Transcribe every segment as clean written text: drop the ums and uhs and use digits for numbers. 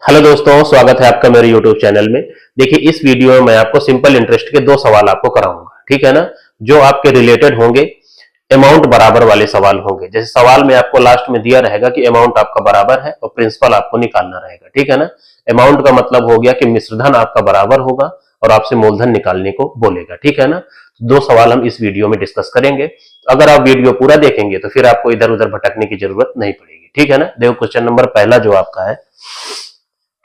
Hello दोस्तों, स्वागत है आपका मेरे YouTube चैनल में। देखिए, इस वीडियो में मैं आपको सिंपल इंटरेस्ट के दो सवाल आपको कराऊंगा, ठीक है ना, जो आपके रिलेटेड होंगे, अमाउंट बराबर वाले सवाल होंगे। जैसे सवाल में आपको लास्ट में दिया रहेगा कि अमाउंट आपका बराबर है और प्रिंसिपल आपको निकालना रहेगा, ठीक है ना। अमाउंट का मतलब हो गया कि मिश्रधन आपका बराबर होगा और आपसे मूलधन निकालने को बोलेगा, ठीक है ना। दो सवाल हम इस वीडियो में डिस्कस करेंगे। अगर आप वीडियो पूरा देखेंगे तो फिर आपको इधर उधर भटकने की जरूरत नहीं पड़ेगी, ठीक है ना। देखो, क्वेश्चन नंबर पहला जो आपका है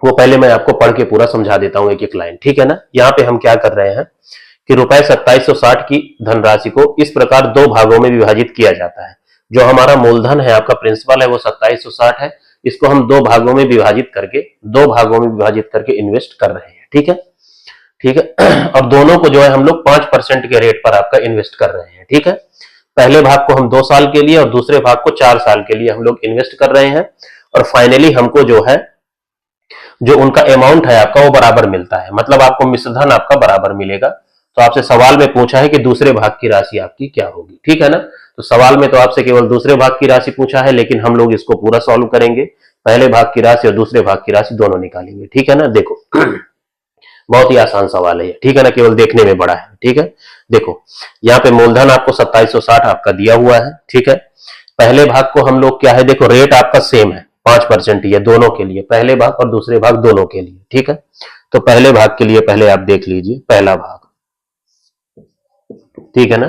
वो पहले मैं आपको पढ़ के पूरा समझा देता हूं एक एक लाइन, ठीक है ना। यहाँ पे हम क्या कर रहे हैं कि रुपए 2760 की धनराशि को इस प्रकार दो भागों में विभाजित किया जाता है। जो हमारा मूलधन है, आपका प्रिंसिपल है, वो 2760 है। इसको हम दो भागों में विभाजित करके इन्वेस्ट कर रहे हैं, ठीक है, ठीक है। और दोनों को जो है हम लोग 5% के रेट पर आपका इन्वेस्ट कर रहे हैं, ठीक है। पहले भाग को हम 2 साल के लिए और दूसरे भाग को 4 साल के लिए हम लोग इन्वेस्ट कर रहे हैं। और फाइनली हमको जो है जो उनका अमाउंट है आपका वो बराबर मिलता है, मतलब आपको मिश्रधन आपका बराबर मिलेगा। तो आपसे सवाल में पूछा है कि दूसरे भाग की राशि आपकी क्या होगी, ठीक है ना। तो सवाल में तो आपसे केवल दूसरे भाग की राशि पूछा है, लेकिन हम लोग इसको पूरा सॉल्व करेंगे। पहले भाग की राशि और दूसरे भाग की राशि दोनों निकालेंगे, ठीक है ना। देखो, बहुत ही आसान सवाल है, ठीक है ना, केवल देखने में बड़ा है, ठीक है। देखो, यहाँ पे मूलधन आपको 2760 आपका दिया हुआ है, ठीक है। पहले भाग को हम लोग क्या है, देखो रेट आपका सेम है, 5% ही है दोनों के लिए, पहले भाग और दूसरे भाग दोनों के लिए, ठीक है। तो पहले भाग के लिए पहले आप देख लीजिए, पहला भाग, ठीक है ना।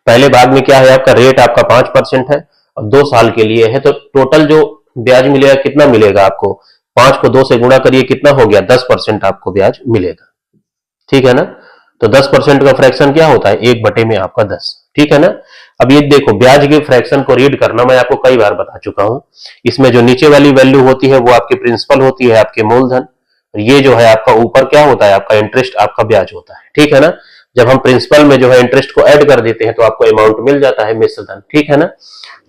पहले भाग में क्या है, आपका रेट आपका 5% है और 2 साल के लिए है। तो टोटल जो ब्याज मिलेगा कितना मिलेगा आपको, 5 को 2 से गुणा करिए, कितना हो गया, 10% आपको ब्याज मिलेगा, ठीक है ना। तो 10% का फ्रैक्शन क्या होता है, 1 में आपका 10, ठीक है ना। अब ये देखो, ब्याज के फ्रैक्शन को रीड करना मैं आपको कई बार बता चुका हूं। इसमें जो नीचे वाली वैल्यू होती है वो आपकी प्रिंसिपल होती है, आपके मूलधन। ये जो है आपका ऊपर क्या होता है, आपका इंटरेस्ट, आपका ब्याज होता है, ठीक है ना। जब हम प्रिंसिपल में जो है इंटरेस्ट को ऐड कर देते हैं तो आपको अमाउंट मिल जाता है, मिश्रधन, ठीक है ना।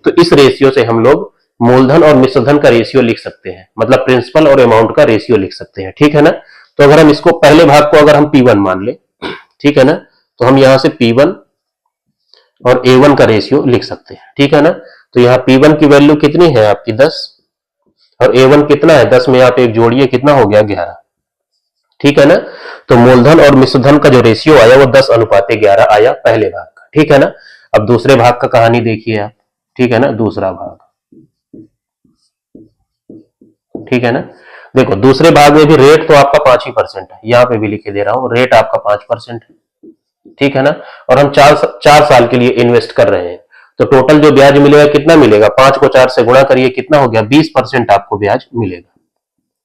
तो इस रेशियो से हम लोग मूलधन और मिश्रधन का रेशियो लिख सकते हैं, मतलब प्रिंसिपल और अमाउंट का रेशियो लिख सकते हैं, ठीक है ना। तो अगर हम इसको पहले भाग को अगर हम P1 मान ले, ठीक है ना, तो हम यहां से P1 और A1 का रेशियो लिख सकते हैं, ठीक है ना। तो यहाँ P1 की वैल्यू कितनी है आपकी 10 और A1 कितना है 10 में आप एक जोड़िए, कितना हो गया 11, ठीक है ना। तो मूलधन और मिश्रधन का जो रेशियो आया वो 10:11 आया पहले भाग का, ठीक है ना। अब दूसरे भाग का कहानी देखिए आप, ठीक है ना, दूसरा भाग, ठीक है ना। देखो, दूसरे भाग में भी रेट तो आपका 5% है, यहां पे भी लिखे दे रहा हूं, रेट आपका 5% है, ठीक है ना। और हम 4 साल के लिए इन्वेस्ट कर रहे हैं। तो टोटल जो ब्याज मिलेगा कितना मिलेगा, 5 को 4 से गुणा करिए, कितना हो गया, 20% आपको ब्याज मिलेगा,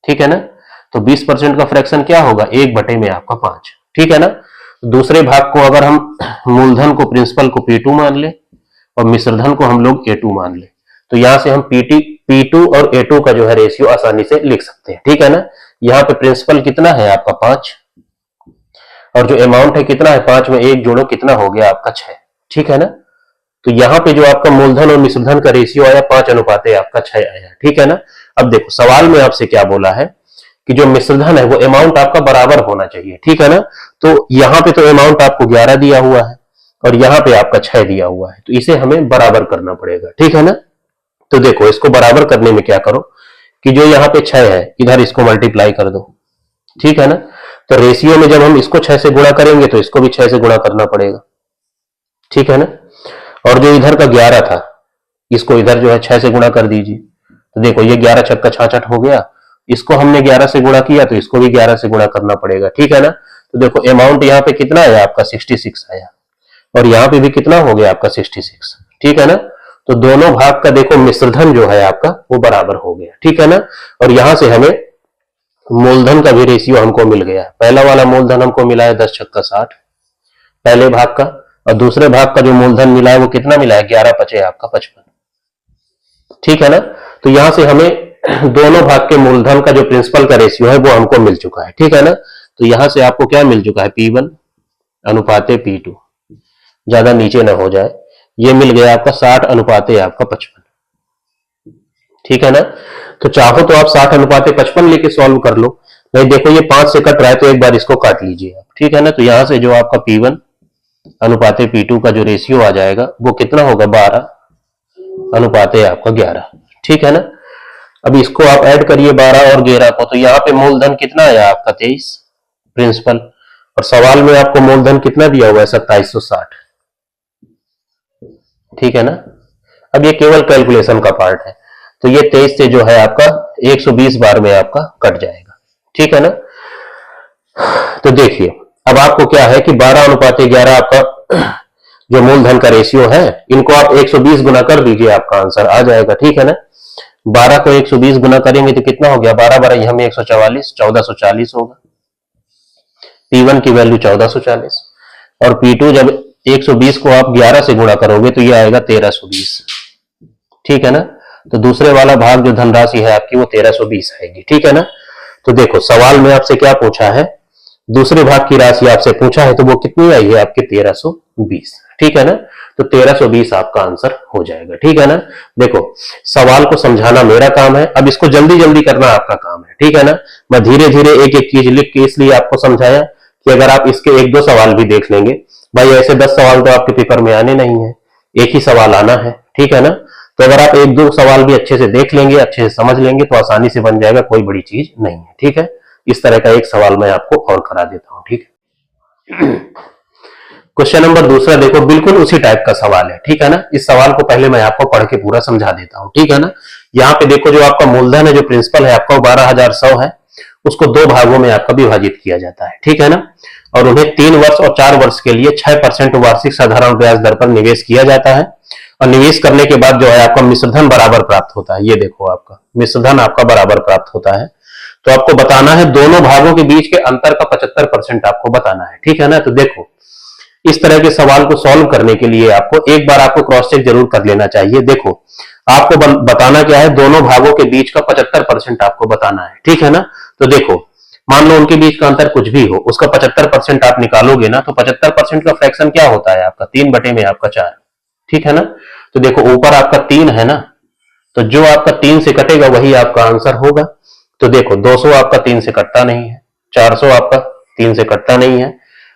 ठीक है ना। तो 20% का फ्रैक्शन क्या होगा, 1 में आपका 5, ठीक है ना। दूसरे भाग को अगर हम मूलधन को, प्रिंसिपल को P2 मान ले और मिश्रधन को हम लोग A2 मान ले, तो यहां से हम P2 और A2 का जो है रेशियो आसानी से लिख सकते हैं, ठीक है ना। यहाँ पे प्रिंसिपल कितना है आपका 5 और जो अमाउंट है कितना है, 5 में 1 जोड़ो, कितना हो गया आपका 6, ठीक है ना। तो यहाँ पे जो आपका मूलधन और मिश्रधन का रेशियो आया 5 आपका 6 आया, ठीक है ना। अब देखो, सवाल में आपसे क्या बोला है कि जो मिश्रधन है वो अमाउंट आपका बराबर होना चाहिए, ठीक है ना। तो यहाँ पे तो अमाउंट आपको 11 दिया हुआ है और यहाँ पे आपका 6 दिया हुआ है, तो इसे हमें बराबर करना पड़ेगा, ठीक है ना। तो देखो, इसको बराबर करने में क्या करो कि जो यहाँ पे 6 है इधर इसको मल्टीप्लाई कर दो, ठीक है ना। तो रेशियो में जब हम इसको 6 से गुणा करेंगे तो इसको भी 6 से गुणा करना पड़ेगा, ठीक है ना। और जो इधर का 11 था इसको इधर जो है 6 से गुणा कर दीजिए। तो देखो, ये 11 छक्का 66 हो गया, इसको हमने 11 से गुणा किया तो इसको भी 11 से गुणा करना पड़ेगा, ठीक है ना। तो देखो, अमाउंट यहाँ पे कितना आया आपका 66 आया और यहाँ पे भी कितना हो गया आपका 66, ठीक है ना। तो दोनों भाग का देखो मिश्रधन जो है आपका वो बराबर हो गया, ठीक है ना। और यहां से हमें मूलधन का भी रेशियो हमको मिल गया। पहला वाला मूलधन हमको मिला है 10 छक्का 60 पहले भाग का, और दूसरे भाग का जो मूलधन मिला है वो कितना मिला है, 11 पचे आपका 55, ठीक है ना। तो यहां से हमें दोनों भाग के मूलधन का जो प्रिंसिपल का रेशियो है वो हमको मिल चुका है, ठीक है ना। तो यहां से आपको क्या मिल चुका है, P1 अनुपाते P2, ज्यादा नीचे ना हो जाए, ये मिल गया आपका 60 अनुपाते आपका 55, ठीक है ना। तो चाहो तो आप 60 अनुपाते 55 लेके सॉल्व कर लो, नहीं देखो ये 5 से कट रहा है तो एक बार इसको काट लीजिए आप, ठीक है ना। तो यहां से जो आपका P1 अनुपाते P2 का जो रेशियो आ जाएगा वो कितना होगा, 12 अनुपाते आपका 11, ठीक है ना। अब इसको आप ऐड करिए 12 और 11 को, तो यहाँ पे मूलधन कितना आया आपका 23 प्रिंसिपल, और सवाल में आपको मूलधन कितना दिया हुआ है 2760। ठीक है ना। अब ये केवल कैलकुलेशन का पार्ट है, तो ये 23 से जो है आपका 120 बार में आपका कट जाएगा। ठीक है ना। तो देखिए अब आपको क्या है कि 12:11 आपका जो मूलधन का रेशियो है, इनको आप 120 गुना कर दीजिए, आपका आंसर आ जाएगा। ठीक है ना। 12 को 120 गुना करेंगे तो कितना हो गया, 12 12 यहां में 144, 1440 होगा। P1 की वैल्यू 1440, और P2 जब 120 को आप 11 से गुणा करोगे तो ये आएगा 1320। ठीक है ना। तो दूसरे वाला भाग जो धनराशि है आपकी वो 1320 आएगी। ठीक है ना। तो देखो सवाल में आपसे क्या पूछा है, दूसरे भाग की राशि आपसे पूछा है, तो वो कितनी आई है आपकी 1320। ठीक है ना। तो 1320 आपका आंसर हो जाएगा। ठीक है ना। देखो सवाल को समझाना मेरा काम है, अब इसको जल्दी जल्दी करना आपका काम है। ठीक है ना। मैं धीरे धीरे एक एक चीज लिख के इसलिए आपको समझाया कि अगर आप इसके एक दो सवाल भी देख लेंगे, भाई ऐसे 10 सवाल तो आपके पेपर में आने नहीं है, एक ही सवाल आना है। ठीक है ना। तो अगर आप एक दो सवाल भी अच्छे से देख लेंगे, अच्छे से समझ लेंगे, तो आसानी से बन जाएगा, कोई बड़ी चीज नहीं है। ठीक है। इस तरह का एक सवाल मैं आपको और करा देता हूं। ठीक है। क्वेश्चन नंबर दूसरा देखो, बिल्कुल उसी टाइप का सवाल है। ठीक है ना। इस सवाल को पहले मैं आपको पढ़ के पूरा समझा देता हूं। ठीक है ना। यहाँ पे देखो जो आपका मूलधन है, जो प्रिंसिपल है आपका 12,100 है, उसको दो भागों में आपका विभाजित किया जाता है। ठीक है ना। और उन्हें 3 वर्ष और 4 वर्ष के लिए 6% वार्षिक साधारण ब्याज दर पर निवेश किया जाता है, और निवेश करने के बाद जो है आपका मिश्रधन बराबर प्राप्त होता है। ये देखो आपका मिश्रधन आपका बराबर प्राप्त होता है। तो आपको बताना है दोनों भागों के बीच के अंतर का 75% आपको बताना है। ठीक है ना। तो देखो इस तरह के सवाल को सॉल्व करने के लिए आपको एक बार आपको क्रॉस चेक जरूर कर लेना चाहिए। देखो आपको बताना क्या है, दोनों भागों के बीच का 75% आपको बताना है। ठीक है ना। तो देखो मान लो उनके बीच का अंतर कुछ भी हो, उसका 75% आप निकालोगे ना, तो 75% का फ्रैक्शन क्या होता है आपका 3 बटे में आपका 4। ठीक है ना। तो देखो ऊपर आपका 3 है ना, तो जो आपका 3 से कटेगा वही आपका आंसर होगा। तो देखो 200 आपका 3 से कटता नहीं है, 400 आपका 3 से कटता नहीं है।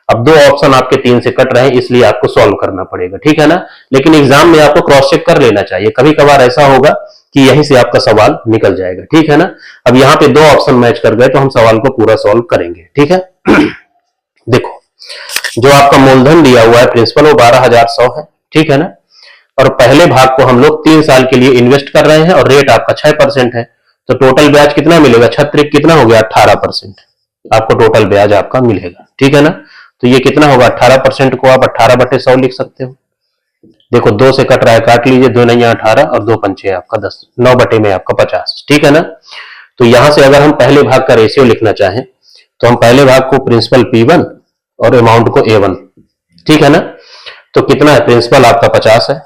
अब दो ऑप्शन आपके 3 से कट रहे हैं, इसलिए आपको सॉल्व करना पड़ेगा। ठीक है ना। लेकिन एग्जाम में आपको क्रॉस चेक कर लेना चाहिए, कभी कभार ऐसा होगा कि यहीं से आपका सवाल निकल जाएगा। ठीक है ना। अब यहाँ पे दो ऑप्शन मैच कर गए तो हम सवाल को पूरा सॉल्व करेंगे। ठीक है। देखो जो आपका मूलधन दिया हुआ है प्रिंसिपल वो 12,100 है। ठीक है ना। और पहले भाग को हम लोग 3 साल के लिए इन्वेस्ट कर रहे हैं, और रेट आपका 6% है, तो टोटल ब्याज कितना मिलेगा, 36 कितना हो गया 18% आपको टोटल ब्याज आपका मिलेगा। ठीक है ना। तो ये कितना होगा 18% को आप 18/100 लिख सकते हो। देखो 2 से कट रहा है, काट लीजिए, 2 नहीं 18 और 2 पंचे आपका 10, 9 बटे में आपका 50। ठीक है ना। तो यहां से अगर हम पहले भाग का रेशियो लिखना चाहें तो हम पहले भाग को प्रिंसिपल P1 और अमाउंट को A1। ठीक है ना। तो कितना है, प्रिंसिपल आपका 50 है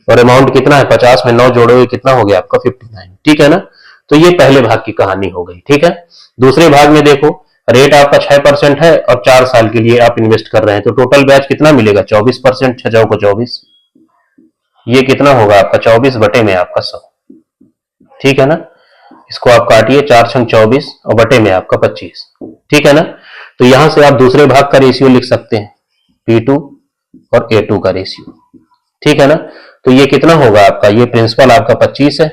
और अमाउंट कितना है, 50 में 9 जोड़ोगे कितना हो गया आपका 59। ठीक है ना। तो ये पहले भाग की कहानी हो गई। ठीक है। दूसरे भाग में देखो रेट आपका 6% है और 4 साल के लिए आप इन्वेस्ट कर रहे हैं, तो टोटल ब्याज कितना मिलेगा 24%, 6 को 24, ये कितना होगा आपका 24 बटे में आपका 100। ठीक है ना। इसको आप काटिए, 4 छंग 24 और बटे में आपका 25। ठीक है ना। तो यहां से आप दूसरे भाग का रेशियो लिख सकते हैं, P2 और A2 का रेशियो। ठीक है ना। तो ये कितना होगा आपका, ये प्रिंसिपल आपका 25 है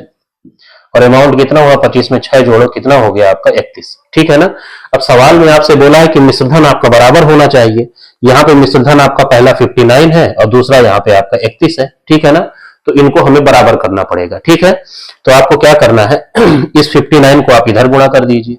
और अमाउंट कितना हुआ, 25 में 6 जोड़ो कितना हो गया आपका 31। ठीक है ना। अब सवाल में आपसे बोला है कि मिश्रधन आपका बराबर होना चाहिए, यहाँ पे मिश्रधन आपका पहला 59 है और दूसरा यहाँ पे आपका 31 है। ठीक है ना। तो इनको हमें बराबर करना पड़ेगा। ठीक है। तो आपको क्या करना है, इस 59 को आप इधर गुणा कर दीजिए।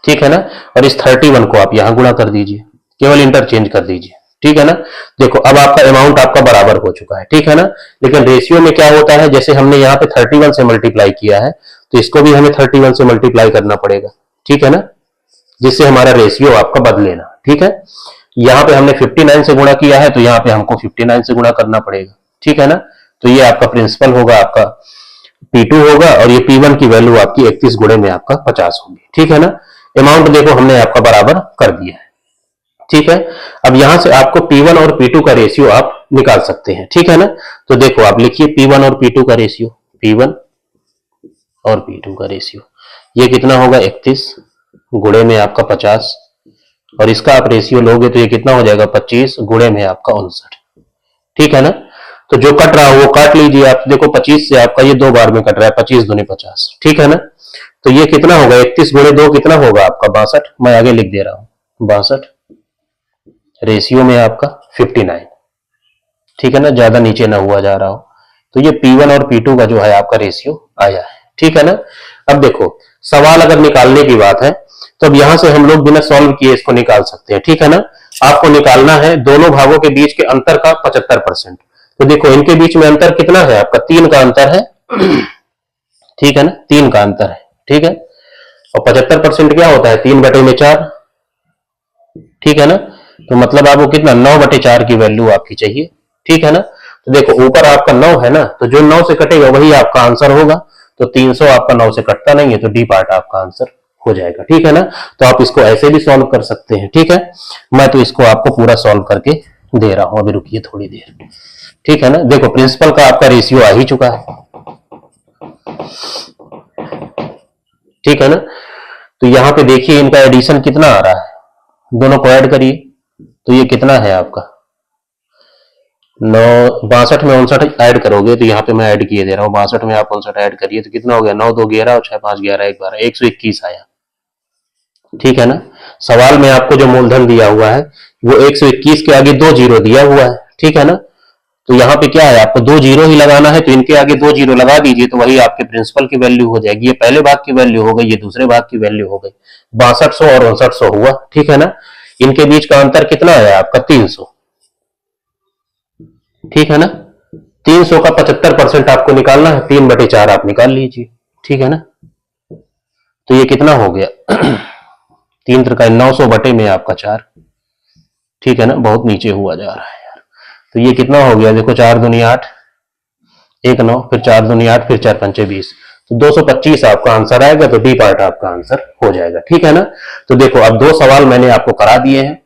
ठीक है ना। और इस 31 को आप यहां गुणा कर दीजिए, केवल इंटरचेंज कर दीजिए। ठीक है ना। देखो अब आपका अमाउंट आपका बराबर हो चुका है। ठीक है ना। लेकिन रेशियो में क्या होता है, जैसे हमने यहाँ पे 31 से मल्टीप्लाई किया है, तो इसको भी हमें 31 से मल्टीप्लाई करना पड़ेगा। ठीक है ना। जिससे हमारा रेशियो आपका बदलेना। ठीक है। यहाँ पे हमने 59 से गुणा किया है, तो यहाँ पे हमको 59 से गुणा करना पड़ेगा। ठीक है ना। तो ये आपका प्रिंसिपल होगा आपका P2 होगा, और ये P1 की वैल्यू आपकी 31 गुणे में आपका 50 होगी। ठीक है ना। अमाउंट देखो हमने आपका बराबर कर दिया है। ठीक है। अब यहां से आपको P1 और P2 का रेशियो आप निकाल सकते हैं। ठीक है ना। तो देखो आप लिखिए P1 और P2 का रेशियो, P1 और P2 का रेशियो, ये कितना होगा 31 गुणे में आपका 50, और इसका आप रेशियो लोगे तो ये कितना हो जाएगा 25 गुणे में आपका 59। ठीक है ना। तो जो कट रहा है वो काट लीजिए आप। देखो 25 से आपका ये 2 बार में कट रहा है, 25 दूनी 50, ठीक है ना। तो ये कितना होगा, 31 गुणे 2 कितना होगा आपका 62। मैं आगे लिख दे रहा हूं 62, रेशियो में आपका 59, ठीक है ना, ज्यादा नीचे ना हुआ जा रहा हो। तो ये P1 और P2 का जो है आपका रेशियो आया है, ठीक है ना। अब देखो सवाल अगर निकालने की बात है तो अब यहां से हम लोग बिना सॉल्व किए इसको निकाल सकते हैं, ठीक है ना। आपको निकालना है दोनों भागों के बीच के अंतर का 75%। तो देखो इनके बीच में अंतर कितना है आपका, 3 का अंतर है, ठीक है ना, 3 का अंतर है, ठीक है। और 75% क्या होता है, 3/4, ठीक है ना। तो मतलब आपको कितना 9/4 की वैल्यू आपकी चाहिए, ठीक है ना। तो देखो ऊपर आपका 9 है ना, तो जो 9 से कटेगा वही आपका आंसर होगा। तो 300 आपका 9 से कटता नहीं है, तो डी पार्ट आपका आंसर हो जाएगा, ठीक है ना। तो आप इसको ऐसे भी सॉल्व कर सकते हैं, ठीक है। मैं तो इसको आपको पूरा सॉल्व करके दे रहा हूं, अभी रुकिए थोड़ी देर, ठीक है ना। देखो प्रिंसिपल का आपका रेशियो आ ही चुका है, ठीक है ना। तो यहां पे देखिए इनका एडिशन कितना आ रहा है, दोनों को ऐड करिए तो ये कितना है आपका 9, 62 में 59 ऐड करोगे तो यहाँ पे मैं ऐड किए दे रहा हूँ, 62 में आप 59 ऐड करिए तो कितना हो गया 9 2 11 और 6 5 11 1 12, 121 आया, ठीक है ना। सवाल में आपको जो मूलधन दिया हुआ है वो 121 के आगे 2 जीरो दिया हुआ है, ठीक है ना। तो यहाँ पे क्या है आपको 2 जीरो ही लगाना है, तो इनके आगे 2 जीरो लगा दीजिए तो वही आपके प्रिंसिपल की वैल्यू हो जाएगी। ये पहले भाग की वैल्यू हो गई, ये दूसरे भाग की वैल्यू हो गई, 6200 और 5900 हुआ, ठीक है ना। इनके बीच का अंतर कितना है आपका 300, ठीक है ना। 300 का 75% आपको निकालना है, 3/4 आप निकाल लीजिए, ठीक है ना। तो ये कितना हो गया 3 त्रिका 900 बटे में आपका 4, ठीक है ना, बहुत नीचे हुआ जा रहा है यार। तो ये कितना हो गया, देखो 4 दूनी 8, 1 9, फिर 4 दूनी 8, फिर 4 पंचे 20, तो 225 आपका आंसर आएगा। तो डी पार्ट आपका आंसर हो जाएगा, ठीक है ना। तो देखो अब 2 सवाल मैंने आपको करा दिए हैं,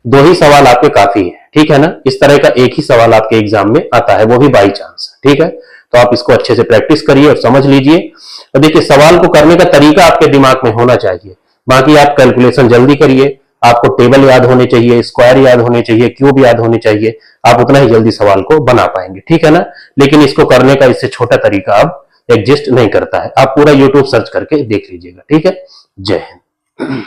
2 ही सवाल आपके काफी है, ठीक है ना। इस तरह का एक ही सवाल आपके एग्जाम में आता है, वो भी बाई चांस, ठीक है। तो आप इसको अच्छे से प्रैक्टिस करिए और समझ लीजिए। और देखिए सवाल को करने का तरीका आपके दिमाग में होना चाहिए, बाकी आप कैलकुलेशन जल्दी करिए, आपको टेबल याद होने चाहिए, स्क्वायर याद होने चाहिए, क्यूब याद होने चाहिए, आप उतना ही जल्दी सवाल को बना पाएंगे, ठीक है ना। लेकिन इसको करने का इससे छोटा तरीका अब एग्जिस्ट नहीं करता है, आप पूरा यूट्यूब सर्च करके देख लीजिएगा, ठीक है। जय हिंद।